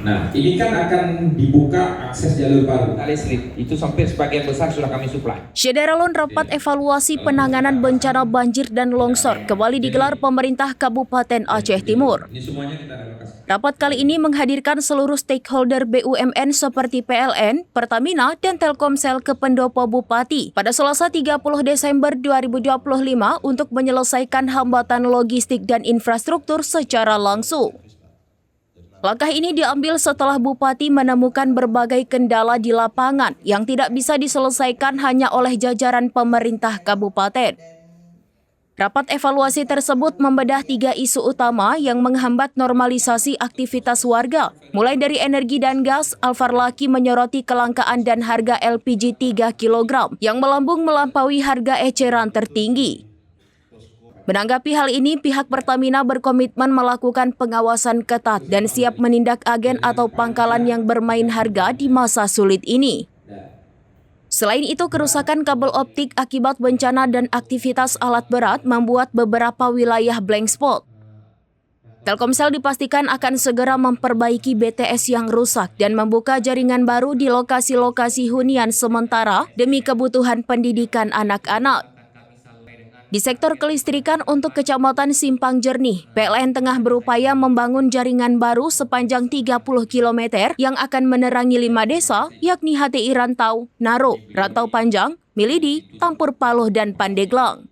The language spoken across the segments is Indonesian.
Nah, ini kan akan dibuka akses jalur baru. Listrik itu sampai sebagian besar sudah kami suplai. Syederalon rapat evaluasi penanganan bencana banjir dan longsor kembali digelar pemerintah Kabupaten Aceh Timur. Ini semuanya kita relokasi. Rapat kali ini menghadirkan seluruh stakeholder BUMN seperti PLN, Pertamina, dan Telkomsel ke Pendopo Bupati pada Selasa 30 Desember 2025 untuk menyelesaikan hambatan logistik dan infrastruktur secara langsung. Langkah ini diambil setelah Bupati menemukan berbagai kendala di lapangan yang tidak bisa diselesaikan hanya oleh jajaran pemerintah kabupaten. Rapat evaluasi tersebut membedah 3 isu utama yang menghambat normalisasi aktivitas warga. Mulai dari energi dan gas, Alfar Laki menyoroti kelangkaan dan harga LPG 3 kg yang melambung melampaui harga eceran tertinggi. Menanggapi hal ini, pihak Pertamina berkomitmen melakukan pengawasan ketat dan siap menindak agen atau pangkalan yang bermain harga di masa sulit ini. Selain itu, kerusakan kabel optik akibat bencana dan aktivitas alat berat membuat beberapa wilayah blank spot. Telkomsel dipastikan akan segera memperbaiki BTS yang rusak dan membuka jaringan baru di lokasi-lokasi hunian sementara demi kebutuhan pendidikan anak-anak. Di sektor kelistrikan untuk Kecamatan Simpang Jernih, PLN tengah berupaya membangun jaringan baru sepanjang 30 km yang akan menerangi 5 desa, yakni HTI Rantau, Naro, Rantau Panjang, Milidi, Tampur Paloh, dan Pandeglang.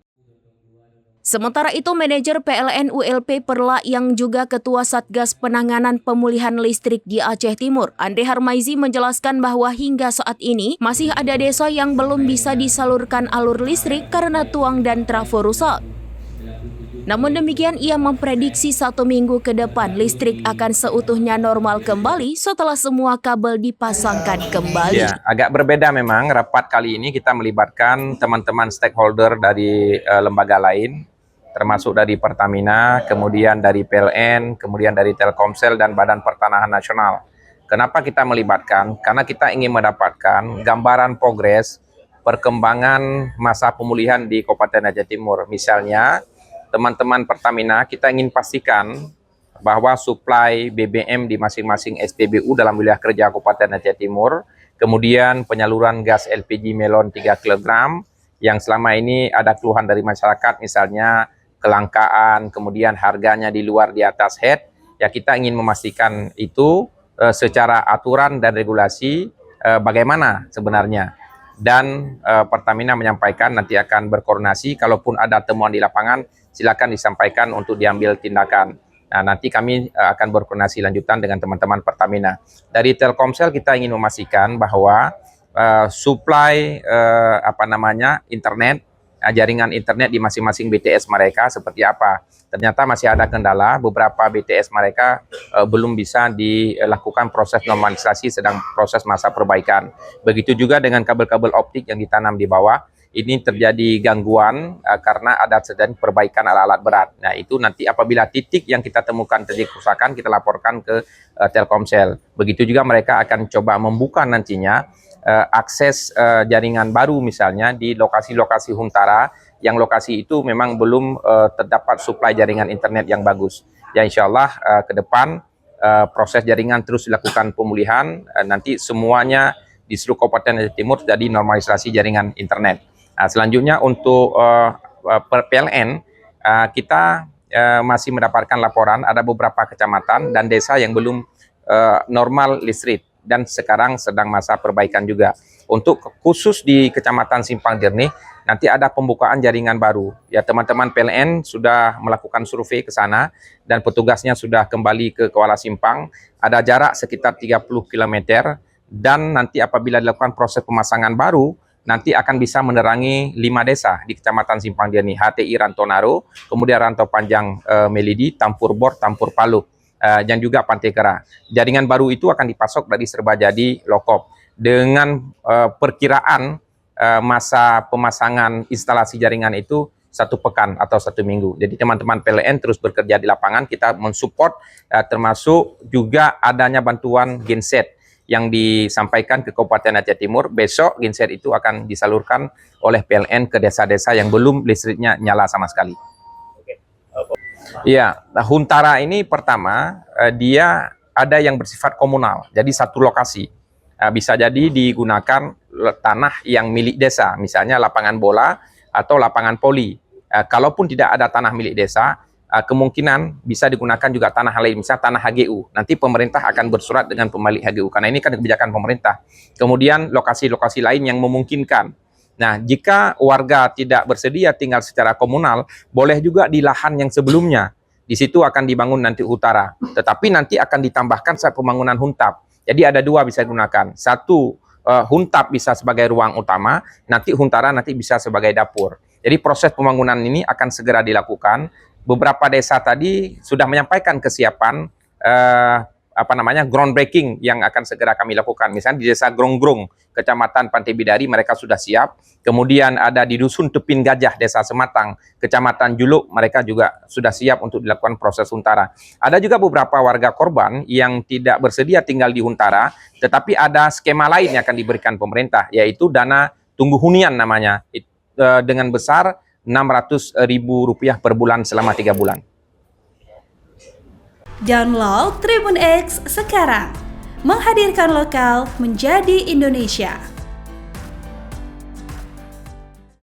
Sementara itu, manajer PLN ULP Perla yang juga Ketua Satgas Penanganan Pemulihan Listrik di Aceh Timur, Andre Harmaizi menjelaskan bahwa hingga saat ini masih ada desa yang belum bisa disalurkan alur listrik karena tuang dan trafo rusak. Namun demikian, ia memprediksi 1 minggu ke depan listrik akan seutuhnya normal kembali setelah semua kabel dipasangkan kembali. Ya, agak berbeda memang. Rapat kali ini kita melibatkan teman-teman stakeholder dari lembaga lain, termasuk dari Pertamina, kemudian dari PLN, kemudian dari Telkomsel dan Badan Pertanahan Nasional. Kenapa kita melibatkan? Karena kita ingin mendapatkan gambaran progres perkembangan masa pemulihan di Kabupaten Aceh Timur. Misalnya, teman-teman Pertamina, kita ingin pastikan bahwa suplai BBM di masing-masing SPBU dalam wilayah kerja Kabupaten Aceh Timur, kemudian penyaluran gas LPG melon 3 kg, yang selama ini ada keluhan dari masyarakat, misalnya kelangkaan, kemudian harganya di luar di atas head, ya kita ingin memastikan itu secara aturan dan regulasi bagaimana sebenarnya. Dan Pertamina menyampaikan nanti akan berkoordinasi, kalaupun ada temuan di lapangan, silakan disampaikan untuk diambil tindakan. Nah, nanti kami akan berkoordinasi lanjutan dengan teman-teman Pertamina. Dari Telkomsel kita ingin memastikan bahwa suplai internet, jaringan internet di masing-masing BTS mereka seperti apa. Ternyata masih ada kendala, beberapa BTS mereka belum bisa dilakukan proses normalisasi, sedang proses masa perbaikan. Begitu juga dengan kabel-kabel optik yang ditanam di bawah, ini terjadi gangguan karena ada sedang perbaikan alat-alat berat. Nah, itu nanti apabila titik yang kita temukan terjadi kerusakan, kita laporkan ke Telkomsel. Begitu juga mereka akan coba membuka nantinya akses jaringan baru misalnya di lokasi-lokasi huntara yang lokasi itu memang belum terdapat suplai jaringan internet yang bagus. Ya, insya Allah ke depan proses jaringan terus dilakukan pemulihan, nanti semuanya di seluruh Kabupaten Aceh Timur jadi normalisasi jaringan internet. Nah, selanjutnya untuk PLN kita masih mendapatkan laporan ada beberapa kecamatan dan desa yang belum normal listrik, dan sekarang sedang masa perbaikan juga. Untuk khusus di Kecamatan Simpang Jernih, nanti ada pembukaan jaringan baru. Ya, teman-teman PLN sudah melakukan survei ke sana, dan petugasnya sudah kembali ke Kuala Simpang. Ada jarak sekitar 30 km, dan nanti apabila dilakukan proses pemasangan baru, nanti akan bisa menerangi 5 desa di Kecamatan Simpang Jernih, HTI Rantau Naro, kemudian Rantau Panjang Melidi, Tampur Bor, Tampur Palu, dan juga Pantai Kera. Jaringan baru itu akan dipasok dari Serbajadi Lokop dengan perkiraan masa pemasangan instalasi jaringan itu 1 pekan atau 1 minggu. Jadi teman-teman PLN terus bekerja di lapangan, kita mensupport termasuk juga adanya bantuan genset yang disampaikan ke Kabupaten Aceh Timur. Besok genset itu akan disalurkan oleh PLN ke desa-desa yang belum listriknya nyala sama sekali. Ya, Huntara ini pertama dia ada yang bersifat komunal, jadi satu lokasi. Bisa jadi digunakan tanah yang milik desa, misalnya lapangan bola atau lapangan voli. Kalaupun tidak ada tanah milik desa, kemungkinan bisa digunakan juga tanah lain, misalnya tanah HGU. Nanti pemerintah akan bersurat dengan pemilik HGU, karena ini kan kebijakan pemerintah. Kemudian lokasi-lokasi lain yang memungkinkan. Nah, jika warga tidak bersedia tinggal secara komunal, boleh juga di lahan yang sebelumnya. Di situ akan dibangun nanti utara. Tetapi nanti akan ditambahkan saat pembangunan huntap. Jadi ada dua bisa digunakan. Satu, huntap bisa sebagai ruang utama, nanti huntara nanti bisa sebagai dapur. Jadi proses pembangunan ini akan segera dilakukan. Beberapa desa tadi sudah menyampaikan kesiapan groundbreaking yang akan segera kami lakukan. Misalnya di desa Gronggrong, Kecamatan Pantai Bidari, mereka sudah siap. Kemudian ada di Dusun Tepin Gajah, Desa Sematang, Kecamatan Juluk, mereka juga sudah siap untuk dilakukan proses huntara. Ada juga beberapa warga korban yang tidak bersedia tinggal di huntara, tetapi ada skema lain yang akan diberikan pemerintah, yaitu dana tunggu hunian namanya, dengan besar Rp600.000 per bulan selama 3 bulan. Download Tribun X sekarang, menghadirkan lokal menjadi Indonesia.